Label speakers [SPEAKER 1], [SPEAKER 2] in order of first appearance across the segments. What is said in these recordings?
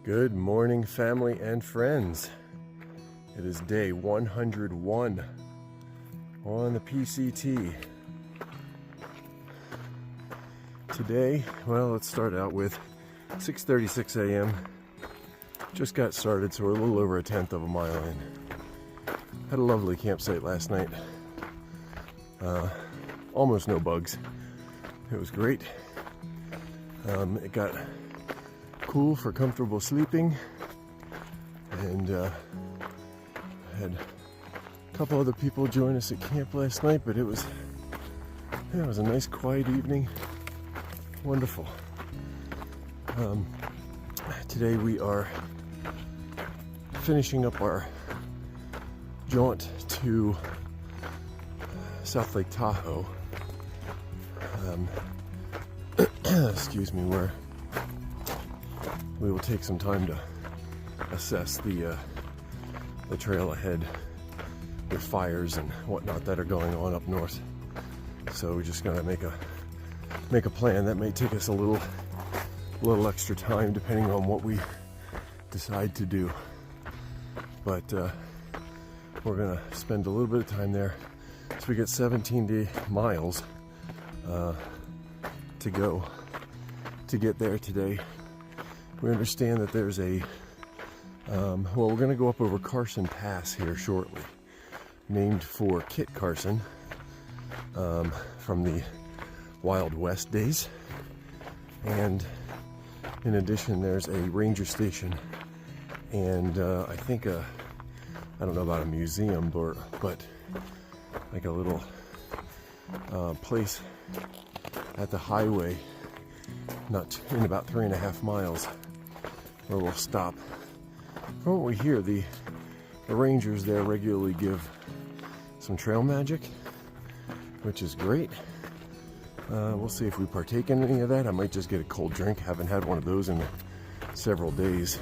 [SPEAKER 1] Good morning, family and friends. It is day 101 on the PCT. Today, well, let's start out with 6:36 a.m. Just got started, so we're a little over a tenth of a mile in. Had a lovely campsite last night. Almost no bugs. It was great. It got cool for comfortable sleeping, and had a couple other people join us at camp last night, but it was a nice quiet evening. Wonderful. Today we are finishing up our jaunt to South Lake Tahoe. Excuse me, where we will take some time to assess the trail ahead with fires and whatnot that are going on up north. So we're just gonna make a plan. That may take us a little extra time depending on what we decide to do. But we're gonna spend a little bit of time there. So we get 17 miles to go to get there today. We understand that there's we're going to go up over Carson Pass here shortly, named for Kit Carson from the Wild West days. And in addition, there's a ranger station and I think I don't know about a museum, but like a little place at the highway, not in about 3.5 miles, where we'll stop. From what we hear, the rangers there regularly give some trail magic, which is great. We'll see if we partake in any of that. I might just get a cold drink. Haven't had one of those in several days.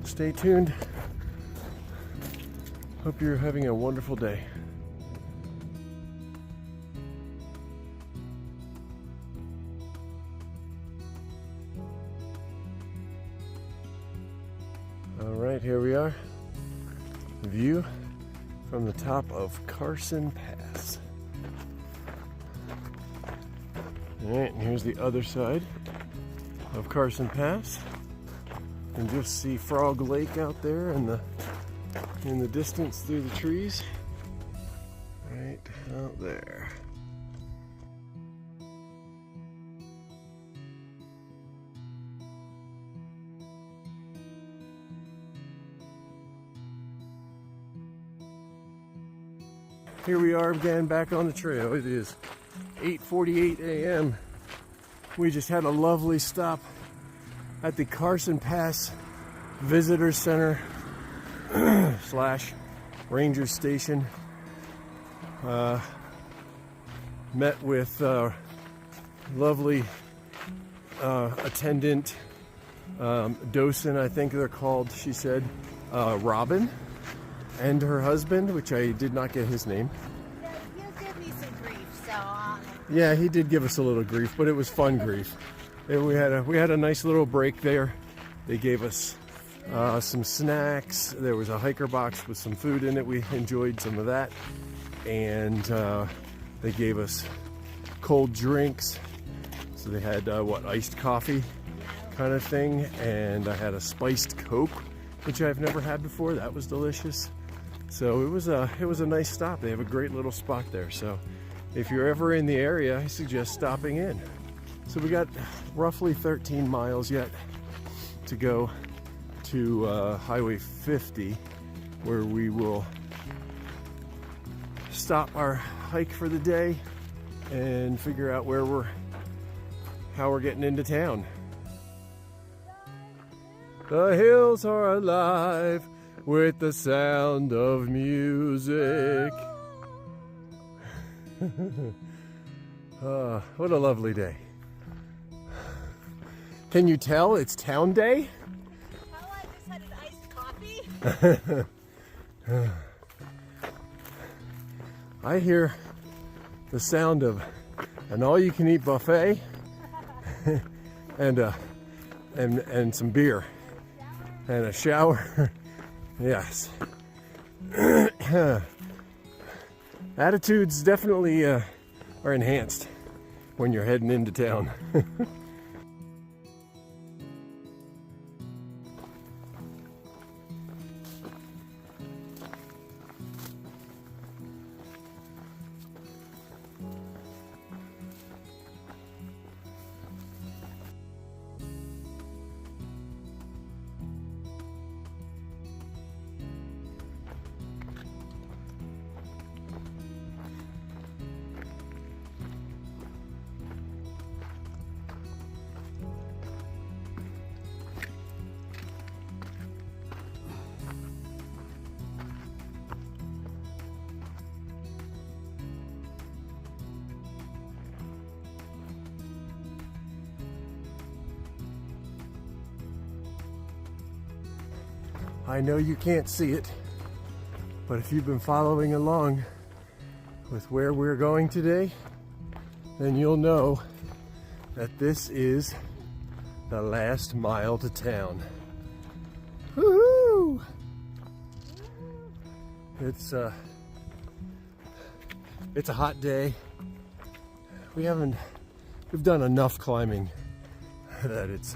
[SPEAKER 1] Stay tuned. Hope you're having a wonderful day. Alright, here we are. View from the top of Carson Pass. Alright, and here's the other side of Carson Pass. And just see Frog Lake out there in the distance through the trees. Right out there. Here we are again back on the trail. It is 8:48 a.m. We just had a lovely stop at the Carson Pass Visitor Center / Ranger Station. Met with lovely attendant, docent, I think they're called. She said Robin. And her husband, which I did not get his name.
[SPEAKER 2] He'll give me some grief, so...
[SPEAKER 1] Yeah, he did give us a little grief, but it was fun grief. We had a nice little break there. They gave us some snacks. There was a hiker box with some food in it. We enjoyed some of that. And they gave us cold drinks. So they had, iced coffee kind of thing. And I had a spiced Coke, which I've never had before. That was delicious. So it was a nice stop. They have a great little spot there. So if you're ever in the area, I suggest stopping in. So we got roughly 13 miles yet to go to Highway 50, where we will stop our hike for the day and figure out how we're getting into town. The hills are alive with the sound of music. What a lovely day. Can you tell it's town day?
[SPEAKER 2] Oh, I just had an iced coffee.
[SPEAKER 1] I hear the sound of an all-you-can-eat buffet and a and some beer and a shower. Yes. Attitudes definitely are enhanced when you're heading into town. I know you can't see it, but if you've been following along with where we're going today, then you'll know that this is the last mile to town. Woohoo! It's a hot day. We've done enough climbing that it's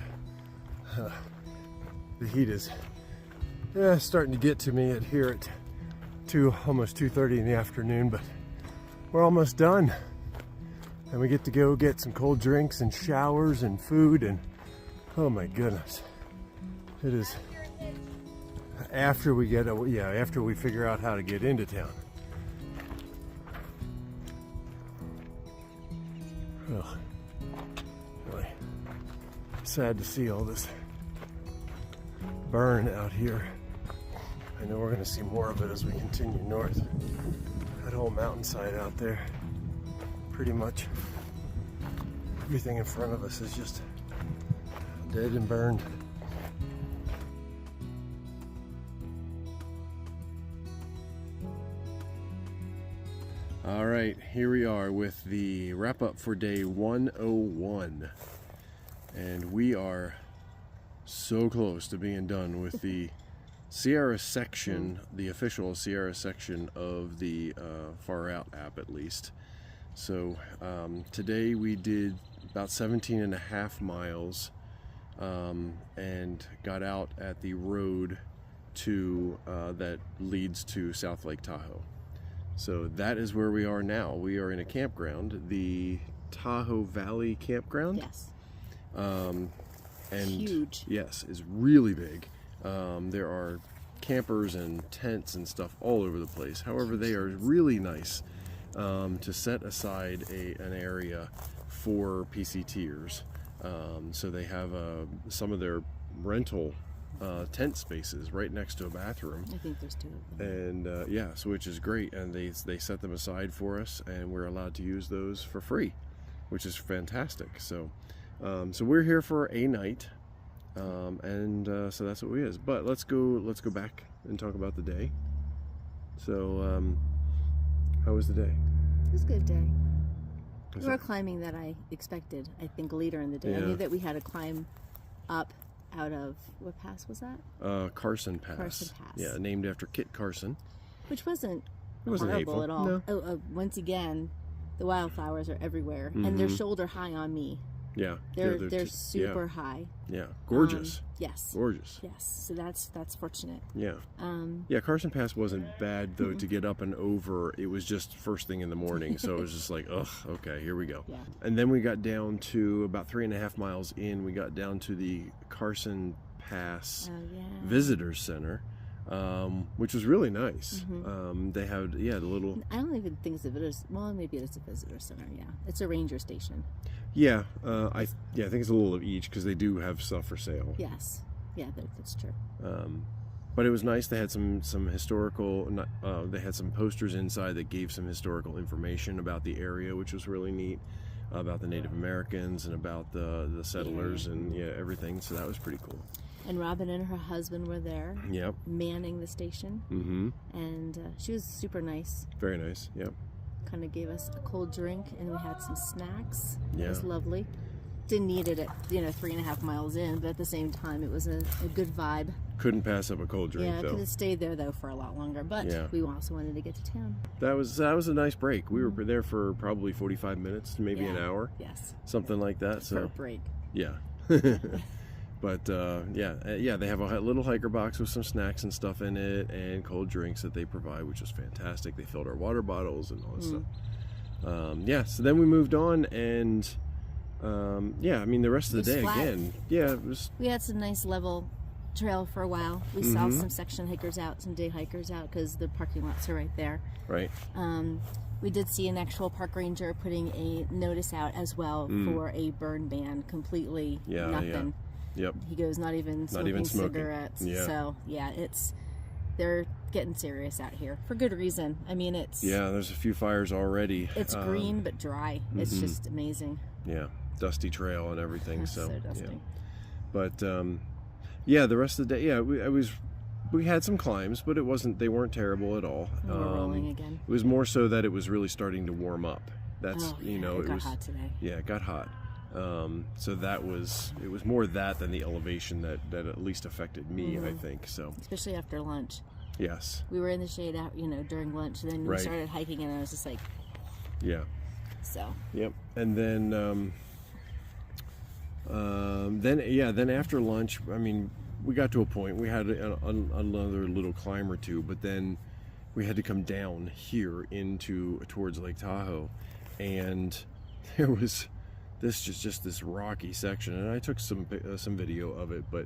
[SPEAKER 1] the heat is starting to get to me here at almost 2:30 in the afternoon, but we're almost done. And we get to go get some cold drinks and showers and food, and oh my goodness. It is after we figure out how to get into town. Oh, really sad to see all this burn out here. I know we're going to see more of it as we continue north. That whole mountainside out there, pretty much everything in front of us is just dead and burned. All right, here we are with the wrap up for day 101, and we are so close to being done with the Sierra section, the official Sierra section of the Far Out app, at least. So today we did about 17 and a half miles and got out at the road to that leads to South Lake Tahoe. So that is where we are now. We are in a campground, the Tahoe Valley Campground.
[SPEAKER 2] Yes.
[SPEAKER 1] And
[SPEAKER 2] huge.
[SPEAKER 1] Yes, it's really big. There are campers and tents and stuff all over the place. However, they are really nice to set aside an area for PCTers. So they have some of their rental tent spaces right next to a bathroom.
[SPEAKER 2] I think there's two of them.
[SPEAKER 1] And so which is great. And they set them aside for us, and we're allowed to use those for free, which is fantastic. So we're here for a night. So that's what we is. But let's go back and talk about the day. So how was the day?
[SPEAKER 2] It was a good day. More climbing than I expected, I think, later in the day.
[SPEAKER 1] Yeah.
[SPEAKER 2] I knew that we had to climb up out of, what pass was that?
[SPEAKER 1] Carson Pass.
[SPEAKER 2] Carson Pass.
[SPEAKER 1] Yeah, named after Kit Carson.
[SPEAKER 2] Which wasn't
[SPEAKER 1] hateful
[SPEAKER 2] horrible at all.
[SPEAKER 1] No.
[SPEAKER 2] Once again, the wildflowers are everywhere, and they're shoulder high on me.
[SPEAKER 1] Yeah.
[SPEAKER 2] They're super high.
[SPEAKER 1] Yeah. Gorgeous.
[SPEAKER 2] Yes.
[SPEAKER 1] Gorgeous.
[SPEAKER 2] Yes. So that's fortunate.
[SPEAKER 1] Yeah. Carson Pass wasn't bad though to get up and over. It was just first thing in the morning, so it was just like, ugh, okay, here we go.
[SPEAKER 2] Yeah.
[SPEAKER 1] And then we got down to about 3.5 miles in. We got down to the Carson Pass Visitor Center, which was really nice. They had the little.
[SPEAKER 2] I don't even think it's a visitor. Well, maybe it's a visitor center. Yeah, it's a ranger station.
[SPEAKER 1] Yeah, I think it's a little of each because they do have stuff for sale.
[SPEAKER 2] Yes, yeah, that's true.
[SPEAKER 1] But it was nice. They had some historical. They had some posters inside that gave some historical information about the area, which was really neat, about the Native Americans and about the settlers and everything. So that was pretty cool.
[SPEAKER 2] And Robin and her husband were there.
[SPEAKER 1] Yep.
[SPEAKER 2] Manning the station. And she was super nice.
[SPEAKER 1] Very nice. Yep.
[SPEAKER 2] Kind of gave us a cold drink, and we had some snacks.
[SPEAKER 1] Yeah.
[SPEAKER 2] It was lovely. didn't need it at 3.5 miles in, but at the same time, it was a good vibe.
[SPEAKER 1] Couldn't pass up a cold drink,
[SPEAKER 2] Yeah, I
[SPEAKER 1] though.
[SPEAKER 2] could have stayed there though for a lot longer, but
[SPEAKER 1] Yeah.
[SPEAKER 2] we also wanted to get to town.
[SPEAKER 1] That was a nice break. We were there for probably 45 minutes, maybe an hour,
[SPEAKER 2] Yes.
[SPEAKER 1] something like that.
[SPEAKER 2] For
[SPEAKER 1] So
[SPEAKER 2] a break.
[SPEAKER 1] yeah. But they have a little hiker box with some snacks and stuff in it, and cold drinks that they provide, which was fantastic. They filled our water bottles and all this stuff. So then we moved on, and I mean the rest of the
[SPEAKER 2] It was
[SPEAKER 1] day
[SPEAKER 2] flat.
[SPEAKER 1] again. Yeah, it was.
[SPEAKER 2] We had some nice level trail for a while. We saw some section hikers out, some day hikers out, because the parking lots are right there.
[SPEAKER 1] Right.
[SPEAKER 2] We did see an actual park ranger putting a notice out as well for a burn ban. Completely nothing.
[SPEAKER 1] Yep.
[SPEAKER 2] He goes, not even smoking cigarettes.
[SPEAKER 1] Yeah.
[SPEAKER 2] So yeah, they're getting serious out here for good reason. I mean,
[SPEAKER 1] there's a few fires already.
[SPEAKER 2] It's green but dry. It's just amazing.
[SPEAKER 1] Yeah, dusty trail and everything. So
[SPEAKER 2] dusty.
[SPEAKER 1] Yeah. But the rest of the day, we had some climbs, but they weren't terrible at all.
[SPEAKER 2] We're rolling again.
[SPEAKER 1] It was more so that it was really starting to warm up. That's
[SPEAKER 2] it got hot today.
[SPEAKER 1] Yeah, it got hot. So it was more that than the elevation that at least affected me, I think. So
[SPEAKER 2] especially after lunch.
[SPEAKER 1] Yes.
[SPEAKER 2] We were in the shade out, during lunch, and then we started hiking, and I was just like,
[SPEAKER 1] yeah.
[SPEAKER 2] So.
[SPEAKER 1] Yep. And then after lunch, I mean, we got to a point. We had another little climb or two, but then we had to come down here towards Lake Tahoe, and there was just this rocky section, and I took some video of it, but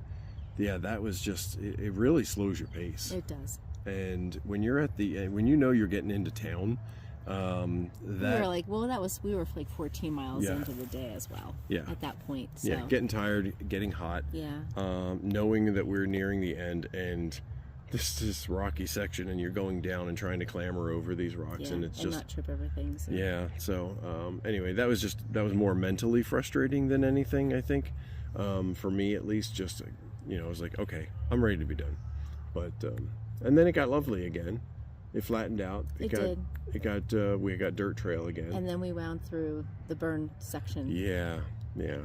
[SPEAKER 1] yeah, that was just it really slows your pace.
[SPEAKER 2] It does.
[SPEAKER 1] And when you're when you're getting into town,
[SPEAKER 2] we were like, we were like 14 miles into the day as well.
[SPEAKER 1] Yeah.
[SPEAKER 2] At that point. So.
[SPEAKER 1] Yeah, getting tired, getting hot.
[SPEAKER 2] Yeah.
[SPEAKER 1] Knowing that we're nearing the end, and this rocky section, and you're going down and trying to clamber over these rocks, and it's just
[SPEAKER 2] not trip over things.
[SPEAKER 1] Yeah. So anyway, that was more mentally frustrating than anything, I think, for me at least. Just I was like, okay, I'm ready to be done. But and then it got lovely again. It flattened out. We got dirt trail again.
[SPEAKER 2] And then we wound through the burn section.
[SPEAKER 1] Yeah.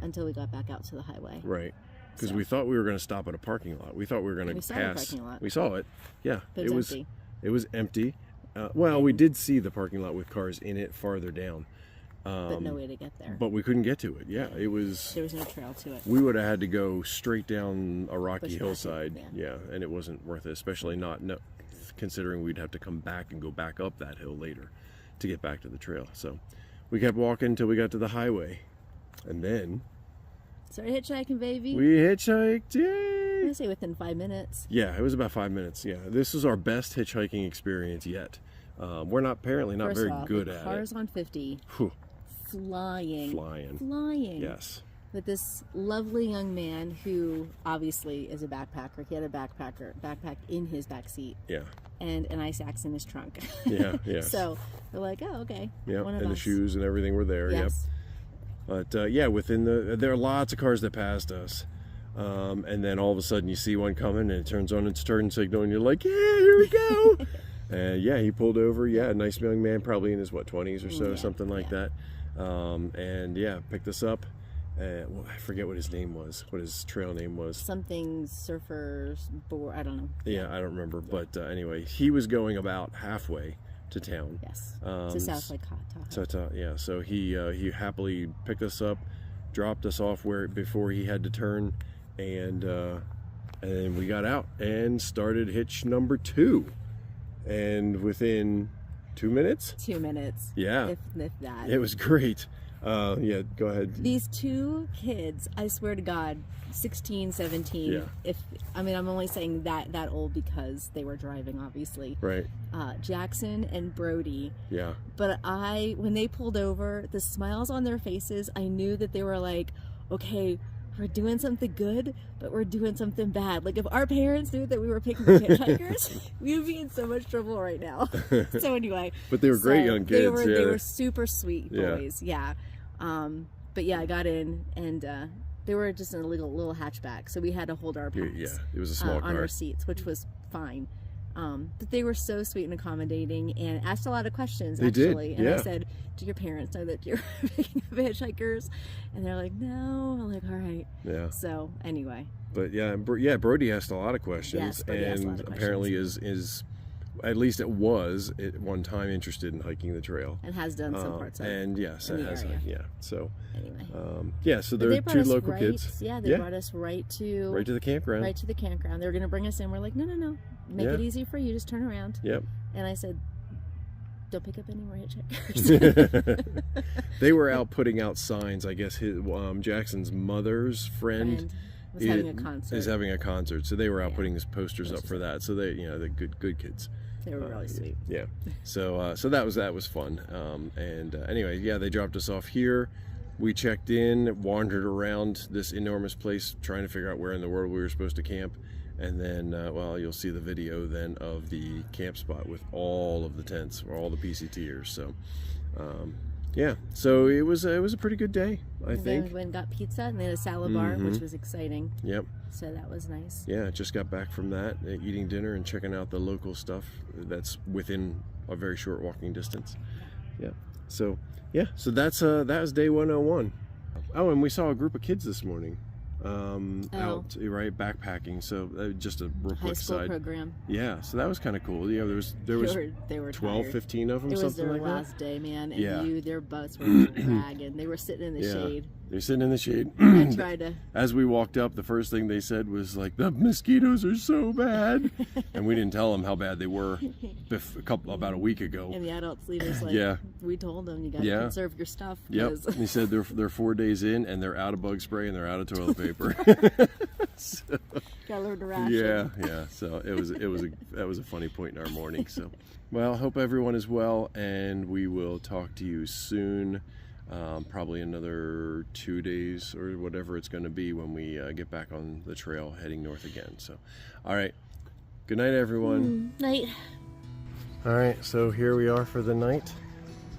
[SPEAKER 2] Until we got back out to the highway.
[SPEAKER 1] Right. Because we thought we were going to stop at a parking lot. We thought we were going to pass.
[SPEAKER 2] We saw the parking lot.
[SPEAKER 1] We saw it. Yeah.
[SPEAKER 2] But it was empty.
[SPEAKER 1] It was empty. We did see the parking lot with cars in it farther down.
[SPEAKER 2] But no way to get there.
[SPEAKER 1] But we couldn't get to it. Yeah, it was.
[SPEAKER 2] There was no trail to it.
[SPEAKER 1] We would have had to go straight down a rocky hillside.
[SPEAKER 2] Yeah,
[SPEAKER 1] and it wasn't worth it, especially considering we'd have to come back and go back up that hill later to get back to the trail. So we kept walking until we got to the highway, and then
[SPEAKER 2] started hitchhiking, baby.
[SPEAKER 1] We hitchhiked. Yay!
[SPEAKER 2] I say within 5 minutes.
[SPEAKER 1] Yeah, it was about 5 minutes. Yeah, this is our best hitchhiking experience yet. We're apparently not very good at it.
[SPEAKER 2] Cars on 50.
[SPEAKER 1] Whew.
[SPEAKER 2] Flying.
[SPEAKER 1] Yes.
[SPEAKER 2] With this lovely young man who obviously is a backpacker. He had a backpack in his back seat.
[SPEAKER 1] Yeah.
[SPEAKER 2] And an ice axe in his trunk.
[SPEAKER 1] Yeah.
[SPEAKER 2] So we're like, oh, okay.
[SPEAKER 1] Yeah. And the shoes and everything were there.
[SPEAKER 2] Yes.
[SPEAKER 1] Yep. But there are lots of cars that passed us. And then all of a sudden you see one coming, and it turns on its turn signal, and you're like, yeah, here we go. He pulled over. Yeah, a nice young man, probably in his 20s or so, something like that. Picked us up. I forget what his name was, what his trail name was. Something
[SPEAKER 2] Surfers Board, I don't know.
[SPEAKER 1] Yeah, I don't remember. Yeah. But anyway, he was going about halfway to town.
[SPEAKER 2] Yes, to South Lake Tahoe.
[SPEAKER 1] So he happily picked us up, dropped us off before he had to turn, and we got out and started hitch number 2. And within 2 minutes?
[SPEAKER 2] 2 minutes.
[SPEAKER 1] Yeah.
[SPEAKER 2] If that.
[SPEAKER 1] It was great. Go ahead.
[SPEAKER 2] These 2 kids, I swear to God, 16, 17.
[SPEAKER 1] Yeah.
[SPEAKER 2] I'm only saying that old because they were driving, obviously.
[SPEAKER 1] Right.
[SPEAKER 2] Jackson and Brody.
[SPEAKER 1] Yeah.
[SPEAKER 2] But when they pulled over, the smiles on their faces, I knew that they were like, okay, we're doing something good, but we're doing something bad. Like, if our parents knew that we were picking the hitchhikers, we would be in so much trouble right now. So anyway.
[SPEAKER 1] But they were great young kids.
[SPEAKER 2] They were super sweet boys. Yeah. But yeah, I got in, and they were just in a little hatchback, so we had to hold our packs.
[SPEAKER 1] Yeah, it was a small car
[SPEAKER 2] on our seats, which was fine. But they were so sweet and accommodating and asked a lot of questions,
[SPEAKER 1] They
[SPEAKER 2] actually.
[SPEAKER 1] did,
[SPEAKER 2] And
[SPEAKER 1] yeah.
[SPEAKER 2] I said, do your parents know that you're picking up hitchhikers? And they're like, no. I'm like, all right.
[SPEAKER 1] Yeah.
[SPEAKER 2] So anyway.
[SPEAKER 1] But yeah, Brody asked a lot of questions,
[SPEAKER 2] Yes, Brody asked a lot
[SPEAKER 1] and
[SPEAKER 2] of
[SPEAKER 1] apparently is at least it was at one time interested in hiking the trail.
[SPEAKER 2] And has done some parts of it.
[SPEAKER 1] And yes,
[SPEAKER 2] in
[SPEAKER 1] it
[SPEAKER 2] the
[SPEAKER 1] has.
[SPEAKER 2] area.
[SPEAKER 1] Yeah. So
[SPEAKER 2] Anyway.
[SPEAKER 1] yeah. So
[SPEAKER 2] But
[SPEAKER 1] they're
[SPEAKER 2] they brought
[SPEAKER 1] two
[SPEAKER 2] us
[SPEAKER 1] local
[SPEAKER 2] right,
[SPEAKER 1] kids.
[SPEAKER 2] Yeah, they
[SPEAKER 1] Yeah.
[SPEAKER 2] brought us right to
[SPEAKER 1] Right to the campground.
[SPEAKER 2] Right to the campground. They were going to bring us in. We're like, no. Make
[SPEAKER 1] Yeah.
[SPEAKER 2] it easy for you. Just turn around.
[SPEAKER 1] Yep.
[SPEAKER 2] And I said, don't pick up any more hitchhikers.
[SPEAKER 1] They were out putting out signs. I guess Jackson's mother's friend
[SPEAKER 2] was having a concert.
[SPEAKER 1] is having a concert, so they were out
[SPEAKER 2] Yeah.
[SPEAKER 1] putting his posters up for that. So they, they're good kids.
[SPEAKER 2] They were really sweet.
[SPEAKER 1] Yeah. So that was fun. Anyway, yeah, they dropped us off here. We checked in, wandered around this enormous place, trying to figure out where in the world we were supposed to camp. And then, well, you'll see the video then of the camp spot with all of the tents, or all the PCTers. So, yeah. So it was a pretty good day, I think.
[SPEAKER 2] Then we went and got pizza, and they had a salad bar,
[SPEAKER 1] Mm-hmm.
[SPEAKER 2] which was exciting.
[SPEAKER 1] Yep.
[SPEAKER 2] So that was nice.
[SPEAKER 1] Yeah, just got back from that, eating dinner and checking out the local stuff that's within a very short walking distance. Yeah. So, yeah. So that was day 101. Oh, and we saw a group of kids this morning. Out right backpacking, so just a real
[SPEAKER 2] High
[SPEAKER 1] quick
[SPEAKER 2] school
[SPEAKER 1] side.
[SPEAKER 2] program.
[SPEAKER 1] Yeah, so that was kind of cool. There was
[SPEAKER 2] They were
[SPEAKER 1] 12,
[SPEAKER 2] tired.
[SPEAKER 1] 15 of them,
[SPEAKER 2] It was
[SPEAKER 1] something
[SPEAKER 2] their
[SPEAKER 1] like
[SPEAKER 2] last day, man, and
[SPEAKER 1] Yeah.
[SPEAKER 2] their butts were dragging. They were sitting in the
[SPEAKER 1] Yeah.
[SPEAKER 2] shade.
[SPEAKER 1] that. They're sitting in the shade.
[SPEAKER 2] I tried to.
[SPEAKER 1] As we walked up, the first thing they said was like, "The mosquitoes are so bad," and we didn't tell them how bad they were about a week ago.
[SPEAKER 2] And the adults leaders like,
[SPEAKER 1] Yeah.
[SPEAKER 2] we told them you got to
[SPEAKER 1] Yeah.
[SPEAKER 2] conserve your stuff.
[SPEAKER 1] Yep.
[SPEAKER 2] 'cause-
[SPEAKER 1] He said they're 4 days in and they're out of bug spray and they're out of toilet paper. So,
[SPEAKER 2] Gotta learn to ration.
[SPEAKER 1] yeah. So that was a funny point in our morning. So, well, hope everyone is well, and we will talk to you soon. Probably another 2 days or whatever it's going to be when we get back on the trail heading north again. So, all right. Good night, everyone.
[SPEAKER 2] Night.
[SPEAKER 1] All right, so here we are for the night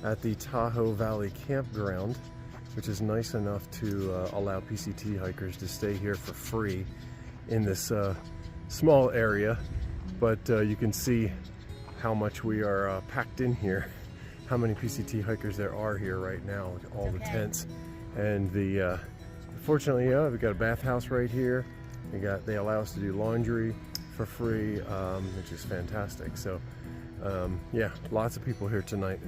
[SPEAKER 1] at the Tahoe Valley Campground, which is nice enough to allow PCT hikers to stay here for free in this small area. But you can see how much we are packed in here, how many PCT hikers there are here right now, with all the tents. And fortunately, we've got a bathhouse right here. They allow us to do laundry for free, which is fantastic. So yeah, lots of people here tonight.